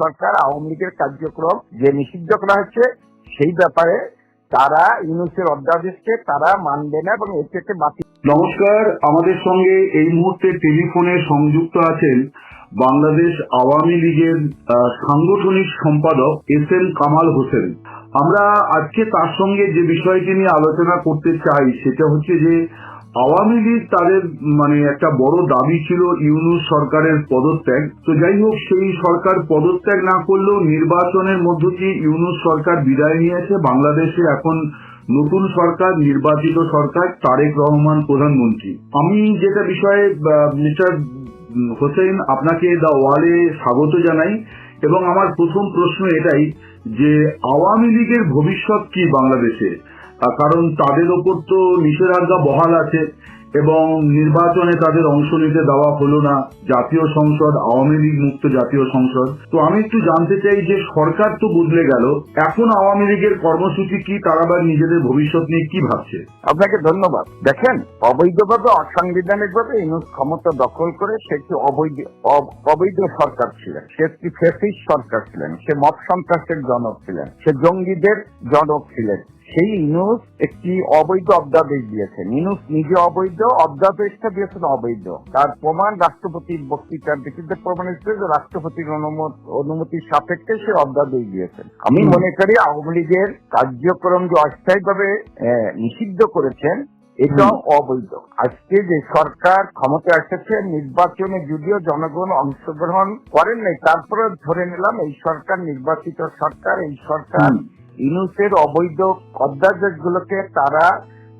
সরকার আওয়ামী লীগের কার্যক্রম যে নিষিদ্ধ করা হচ্ছে সেই ব্যাপারে তারা ইউনূসের অধ্যাদেশকে তারা মানবে না এবং এর থেকে বাতিল। নমস্কার, আমাদের সঙ্গে এই মুহূর্তে টেলিফোনে সংযুক্ত আছেন বাংলাদেশ আওয়ামী লীগের সাংগঠনিক সম্পাদক এস.এম. কামাল হোসেন। আমরা আজকে তার সঙ্গে যে বিষয়টি নিয়ে আলোচনা করতে চাই সেটা হচ্ছে যে আওয়ামী লীগ তাদের একটা বড় দাবি ছিল ইউনূস সরকারের পদত্যাগ। তো যাই হোক, সেই সরকার পদত্যাগ না করলেও নির্বাচনের মধ্য দিয়ে ইউনূস সরকার বিদায় নিয়েছে। বাংলাদেশে এখন নতুন সরকার, নির্বাচিত সরকার, তারেক রহমান প্রধানমন্ত্রী। আমি যেটা বিষয়ে মিস্টার হোসেন আপনাকে দা ওয়ালে স্বাগত জানাই এবং আমার প্রথম প্রশ্ন এটাই যে আওয়ামী লীগের ভবিষ্যৎ কি বাংলাদেশে? কারণ তাদের ওপর তো নিষেধাজ্ঞা বহাল আছে এবং নির্বাচনে তাদের অংশ নিতে দেওয়া হলো না। জাতীয় সংসদ আওয়ামী লীগ মুক্ত জাতীয় সংসদ। তো আমি একটু জানতে চাই যে সরকার তো বদলে গেল, এখন আওয়ামী লীগের কর্মসূচি কি, তারা আবার নিজেদের ভবিষ্যৎ নিয়ে কি ভাবছে? আপনাকে ধন্যবাদ। দেখেন, অবৈধভাবে অসাংবিধানিকভাবে ইউনূস ক্ষমতা দখল করে সে একটি অবৈধ সরকার ছিলেন, সে একটি ফ্যাসিস্ট সরকার ছিলেন, সে মব সন্ত্রাসের জনক ছিলেন, সে জঙ্গিদের জনক ছিলেন। সেই ইউনূস একটি অবৈধ অধ্যাদেশ দিয়েছেন। ইউনূস নিজে অবৈধ, অধ্যাদেশটা দিয়েছেন অবৈধ। তার প্রমাণ রাষ্ট্রপতির বক্তৃতার ভিত্তিতে প্রমাণিত যে রাষ্ট্রপতির অনুমতির সাপেক্ষে সে অধ্যাদেশ দিয়েছেন। আমি মনে করি আওয়ামী লীগের কার্যক্রম যে অস্থায়ীভাবে নিষিদ্ধ করেছেন এটা অবৈধ। আজকে যে সরকার ক্ষমতা এসেছে, নির্বাচনে যদিও জনগণ অংশগ্রহণ করেন নাই, তারপরে ধরে নিলাম এই সরকার নির্বাচিত সরকার। এই সরকার ইউনূসের অবৈধ অধ্যাদেশগুলোকে তারা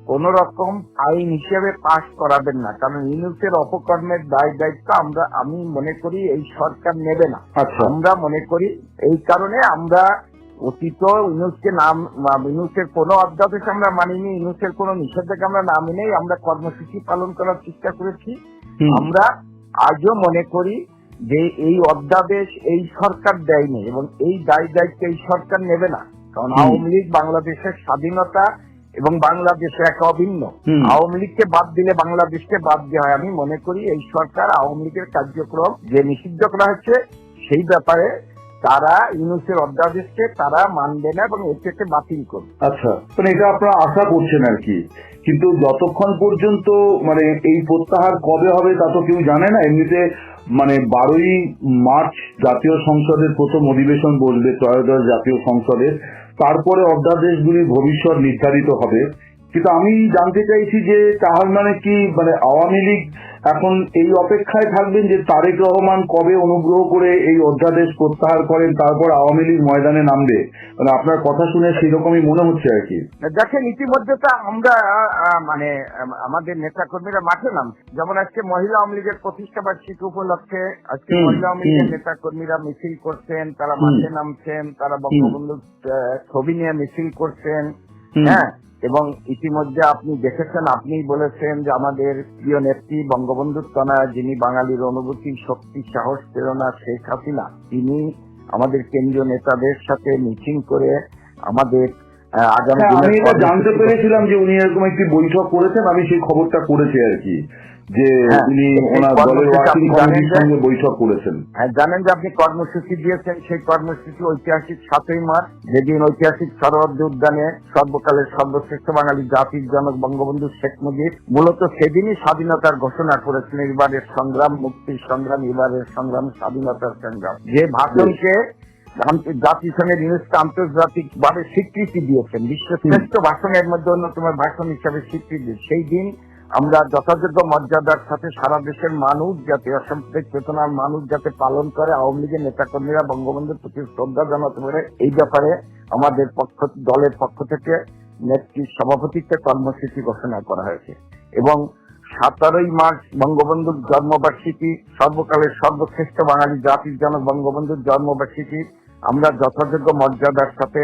কোন রকম আইন হিসেবে পাশ করাবেন না, কারণ ইউনূসের অপকর্মের দায় দায়িত্ব আমি মনে করি এই সরকার নেবে না। আমরা মনে করি এই কারণে আমরা অতীত ইউনূসের কোন অধ্যাদেশ আমরা মানিনি, ইউনূসের কোন নিষেধাজ্ঞা আমরা না মেনেই আমরা কর্মসূচি পালন করার চেষ্টা করেছি। আমরা আজও মনে করি যে এই অধ্যাদেশ এই সরকার দেয়নি এবং এই দায় দায়িত্ব এই সরকার নেবে না, কারণ আওয়ামী লীগ বাংলাদেশের স্বাধীনতা এবং বাংলাদেশে এক অভিন্ন। আওয়ামী লীগকে বাদ দিলে বাংলাদেশকে বাদ দেওয়া হয়। আমি মনে করি এই সরকার আওয়ামী লীগের কার্যক্রম যে নিষিদ্ধ করা হচ্ছে সেই ব্যাপারে তারা ইউনূসের অধ্যাদেশকে তারা মানবে না এবং এর থেকে বাতিল করবে। আচ্ছা, এটা আপনারা আশা করছেন আর কি, কিন্তু যতক্ষণ পর্যন্ত এই প্রত্যাহার কবে হবে তা তো কেউ জানে না। এমনিতে 12ই মার্চ জাতীয় সংসদের প্রথম অধিবেশন বসবে, ত্রয়োদশ জাতীয় সংসদের। তারপরে অধ্যাদেশগুলির ভবিষ্যৎ নির্ধারিত হবে। কিন্তু আমি জানতে চাইছি যে তাহলে কি আওয়ামী লীগ এখন এই অপেক্ষায় থাকবেন যে তারেক রহমান কবে অনুগ্রহ করে এই অধ্যাদেশ প্রত্যাহার করেন, তারপর আওয়ামী লীগ ময়দানে নামবে? আপনার কথা শুনে সেরকমই মনে হচ্ছে আর কি। দেখেন, ইতিমধ্যে তো আমরা আমাদের নেতা কর্মীরা মাঠে নামছে। যেমন আজকে মহিলা আওয়ামী লীগের প্রতিষ্ঠা বার্ষিকী উপলক্ষে আজকে মহিলা আওয়ামী লীগের নেতা কর্মীরা মিছিল করছেন, তারা মাঠে নামছেন, তারা বঙ্গবন্ধুর ছবি নিয়ে মিছিল করছেন। হ্যাঁ, এবং ইতিমধ্যে আপনি দেখেছেন, আপনি বলেছেন যে আমাদের প্রিয় নেত্রী বঙ্গবন্ধুর কন্যা, যিনি বাঙালির অনুভূতি, শক্তি, সাহস, প্রেরণা, শেখ হাসিনা, তিনি আমাদের কেন্দ্রীয় নেতাদের সাথে মিটিং করে আমাদের আগামী আমি এটা জানতে পেরেছিলাম যে উনি এরকম একটি বৈঠক করেছেন। আমি সেই খবরটা করেছি আর কি, যে উনি ওনার দলের ওয়ার্কিং কমিটির সঙ্গে বৈঠক করেছেন। হ্যাঁ, জানেন যে আপনি কর্মসূচি দিয়েছেন। সেই কর্মসূচি ঐতিহাসিক 7ই মার্চ, যেদিন ঐতিহাসিক সরোয়ার্দী উদ্যানে সর্বকালের সর্বশ্রেষ্ঠ বাঙালি জাতির জনক বঙ্গবন্ধু শেখ মুজিব মূলত সেদিনই স্বাধীনতার ঘোষণা করেছিলেন। এবারের সংগ্রাম মুক্তির সংগ্রাম, এবারের সংগ্রাম স্বাধীনতার সংগ্রাম। যে ভাষণকে জাতিসংঘের ইউনেস্কো আন্তর্জাতিক ভাবে স্বীকৃতি দিয়েছেন, বিশ্বের শ্রেষ্ঠ ভাষণের মধ্যে অন্যতম ভাষণ হিসাবে স্বীকৃতি, সেই দিন আমরা যথাযোগ্য মর্যাদার সাথে সারা দেশের মানুষ যাতে অসাম্প্রদায়িক চেতনার মানুষ যাতে পালন করে, আওয়ামী লীগের নেতাকর্মীরা বঙ্গবন্ধুর প্রতি শ্রদ্ধা জানাতে পারে, এই ব্যাপারে আমাদের দলের পক্ষ থেকে নেত্রীর সভাপতিত্বে কর্মসূচি ঘোষণা করা হয়েছে। এবং 17ই মার্চ বঙ্গবন্ধুর জন্মবার্ষিকী, সর্বকালের সর্বশ্রেষ্ঠ বাঙালি জাতির জনক বঙ্গবন্ধুর জন্মবার্ষিকী, আমরা যথাযোগ্য মর্যাদার সাথে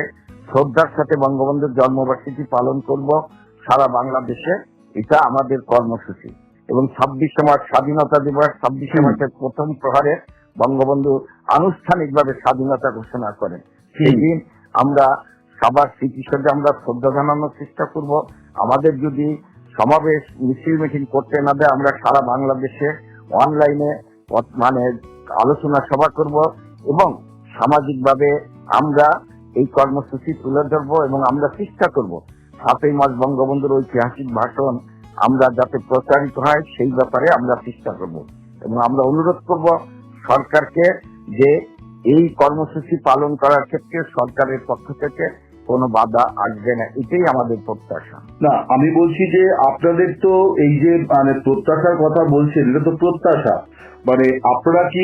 শ্রদ্ধার সাথে বঙ্গবন্ধুর জন্মবার্ষিকী পালন করব সারা বাংলাদেশে। এটা আমাদের কর্মসূচি। এবং 26শে মার্চ স্বাধীনতা দিবস, 26শে মার্চের প্রথম প্রহারে বঙ্গবন্ধু আনুষ্ঠানিকভাবে স্বাধীনতা ঘোষণা করেন। সেই দিন আমরা সবার স্মৃতিসৌধে আমরা শ্রদ্ধা জানানোর চেষ্টা করব। আমাদের যদি সমাবেশ, মিছিল, মিটিং করতে না দেয়, আমরা সারা বাংলাদেশে অনলাইনে আলোচনা সভা করব এবং সামাজিকভাবে আমরা এই কর্মসূচি তুলে ধরবো এবং আমরা চেষ্টা করব 7ই মার্চ বঙ্গবন্ধুর ঐতিহাসিক ভাষণ আমরা যাতে প্রচারিত হয় সেই ব্যাপারে আমরা চেষ্টা করব এবং আমরা অনুরোধ করব সরকারকে যে এই কর্মসূচি পালন করার ক্ষেত্রে সরকারের পক্ষ থেকে কোনো বাধা আসবে না, এটাই আমাদের প্রত্যাশা। না, আমি বলছি যে আপনাদের তো এই যে মানে প্রত্যাশার কথা বলছেন, এটা তো প্রত্যাশা, মানে আপনারা কি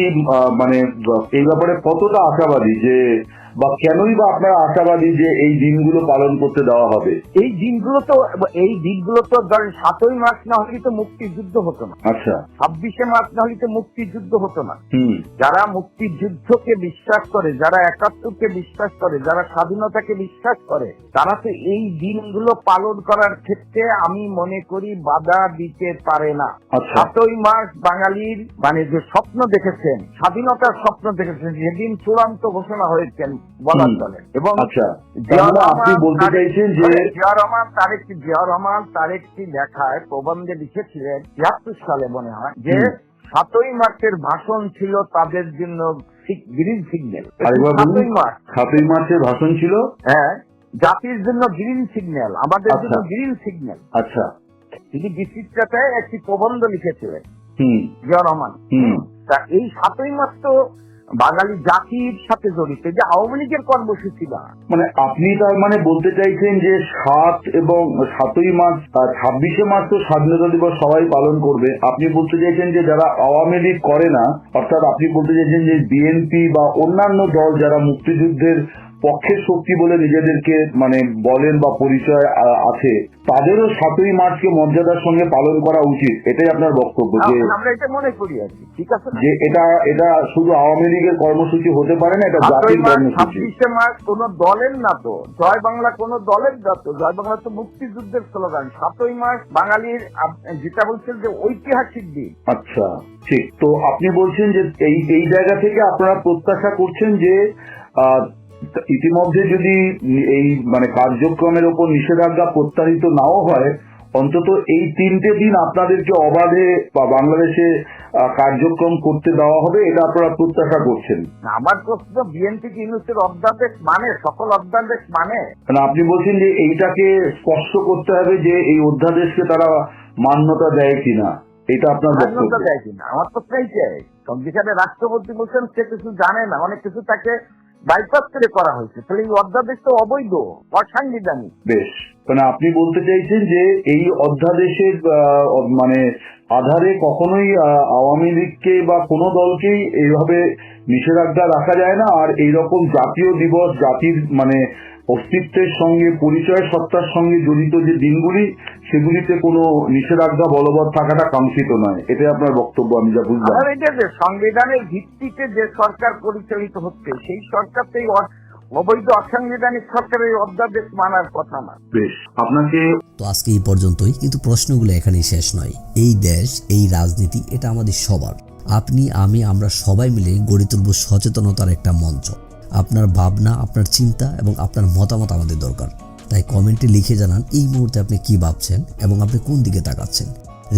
মানে এই ব্যাপারে কতটা আশাবাদী যে বা কেনই বা আপনারা আশাবাদী যে এই দিনগুলো পালন করতে দেওয়া হবে? এই দিনগুলো তো ধরেন 7ই মার্চ না হলে তো মুক্তিযুদ্ধ হতো না, আচ্ছা 26শে মার্চ না হলে তো মুক্তিযুদ্ধ হতো না। হুম, যারা মুক্তিযুদ্ধকে বিশ্বাস করে, যারা একাত্তরকে বিশ্বাস করে, যারা স্বাধীনতাকে বিশ্বাস করে, তারা তো এই দিনগুলো পালন করার ক্ষেত্রে আমি মনে করি বাধা দিতে পারে না। আচ্ছা 7ই মার্চ বাঙালির মানে যে স্বপ্ন দেখেছেন, স্বাধীনতার স্বপ্ন দেখেছেন, যেদিন চূড়ান্ত ঘোষণা হয়েছেন বলার চলে। এবং আচ্ছা, তাহলে আপনি বলতে চাইছেন যে জিয়া রহমান তার একটি লেখায় প্রবন্ধে লিখেছিলেন 73 সালে মনে হয় যে 7ই মার্চের ভাষণ ছিল তাদের জন্য গ্রিন সিগন্যাল। 7ই মার্চের ভাষণ ছিল, হ্যাঁ, জাতির জন্য গ্রিন সিগন্যাল, আমাদের জন্য গ্রিন সিগন্যাল। আচ্ছা তিনি বিচিত্রতায় একটি প্রবন্ধ লিখেছিলেন জিয়া রহমান। তা এই 7ই মার্চ তো বাঙালি জাতির সাথে জড়িত, যে আওয়ামী লীগের কর্মসূচি না। মানে আপনি তার মানে বলতে চাইছেন যে 7 এবং 7ই মার্চ 26শে মার্চ তো স্বাধীনতা দিবস সবাই পালন করবে, আপনি বলতে চাইছেন যে যারা আওয়ামী লীগ করে না, অর্থাৎ আপনি বলতে চাইছেন যে বিএনপি বা অন্যান্য দল যারা মুক্তিযুদ্ধের পক্ষের শক্তি বলে নিজেদেরকে মানে বলেন বা পরিচয় আছে, তাদেরও 7ই মার্চকে মর্যাদার সঙ্গে পালন করা উচিত, এটাই আপনার বক্তব্য? যে আমরা এটা মনে করি আর কি, ঠিক আছে, যে এটা শুধু আওয়ামী লীগের কর্মসূচি হতে পারে না, এটা জাতির কর্মসূচি। 26শে মার্চ কোন দলের না তো, জয় বাংলা কোন দলের না তো, জয় বাংলা তো মুক্তিযুদ্ধের স্লোগান। 7ই মার্চ বাঙালির যেটা বলছেন যে ঐতিহাসিক দিন। আচ্ছা ঠিক, তো আপনি বলছেন যে এই জায়গা থেকে আপনারা প্রত্যাশা করছেন যে ইতিমধ্যে যদি এই মানে কার্যক্রমের উপর নিষেধাজ্ঞা প্রত্যাহিত নাও হয়, অন্তত এই 3টে দিন আপনাদেরকে অবাধে বা বাংলাদেশে কার্যক্রম করতে দেওয়া হবে, এটা আপনারা প্রত্যাশা করছেন? আমার প্রশ্ন, বিএনপি ইউনুসের অধ্যাদেশ মানে, সকল অধ্যাদেশ মানে? আপনি বলছেন যে এইটাকে স্পষ্ট করতে হবে যে এই অধ্যাদেশকে তারা মান্যতা দেয় কিনা, এটা আপনার মান্যতা দেয় কিনা। আমার তো চাই, যেখানে রাষ্ট্রপতি বলছেন সে কিছু জানে না, অনেক কিছু তাকে বাইপাস করে করা হয়েছে, তাহলে এই অধ্যাদেশ তো অবৈধ, অসাংবিধানিক। বেশ, মানে আপনি বলতে চাইছেন যে এই অধ্যাদেশের মানে আধারে কখনোই আওয়ামী লীগকে বা কোনো দলকেই এইভাবে নিষেধাজ্ঞা রাখা যায় না, আর এইরকম জাতীয় দিবস, জাতির মানে অস্তিত্বের সঙ্গে পরিচয় সত্তার সঙ্গে জড়িত যে দিনগুলি, সেগুলিতে কোনো নিষেধাজ্ঞা বলবৎ থাকাটা কাঙ্ক্ষিত নয়, এটাই আপনার বক্তব্য? আমি যা বুঝলাম এটা যে সংবিধানের ভিত্তিতে যে সরকার পরিচালিত হচ্ছে, সেই সরকার তো অবৈধ অসাংবিধানিক সরকারের অধ্যাদেশ মানার কথা না। বেশ, আপনাকে তো আজকে এই পর্যন্তই, কিন্তু প্রশ্নগুলো এখানেই শেষ নয়। এই দেশ, এই রাজনীতি, এটা আমাদের সবার। আপনি, আমি, আমরা সবাই মিলে গড়ে তুলব সচেতনতার একটা মঞ্চ। আপনার ভাবনা, আপনার চিন্তা এবং আপনার মতামত আমাদের দরকার। তাই কমেন্টে লিখে জানান এই মুহূর্তে আপনি কি ভাবছেন এবং আপনি কোন দিকে তাকাচ্ছেন।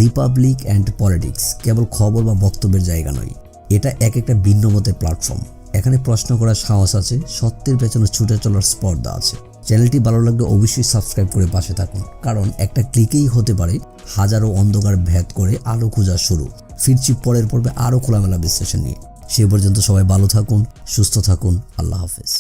রিপাবলিক অ্যান্ড পলিটিক্স কেবল খবর বা বক্তব্যের জায়গা নয়, এটা একটা ভিন্ন মতের প্ল্যাটফর্ম। এখানে প্রশ্ন করার সাহস আছে, সত্যের পেছনে ছুটে চলার স্পর্ধা আছে। চ্যানেলটি ভালো লাগলে অবশ্যই সাবস্ক্রাইব করে পাশে থাকুন, কারণ একটা ক্লিকেই হতে পারে হাজারো অন্ধকার ভেদ করে আলো খোঁজা শুরু। ফিরছি পরের পর্বে আরও খোলামেলা বিশ্লেষণ নিয়ে। সে পর্যন্ত সবাই ভালো থাকুন, সুস্থ থাকুন। আল্লাহ হাফেজ।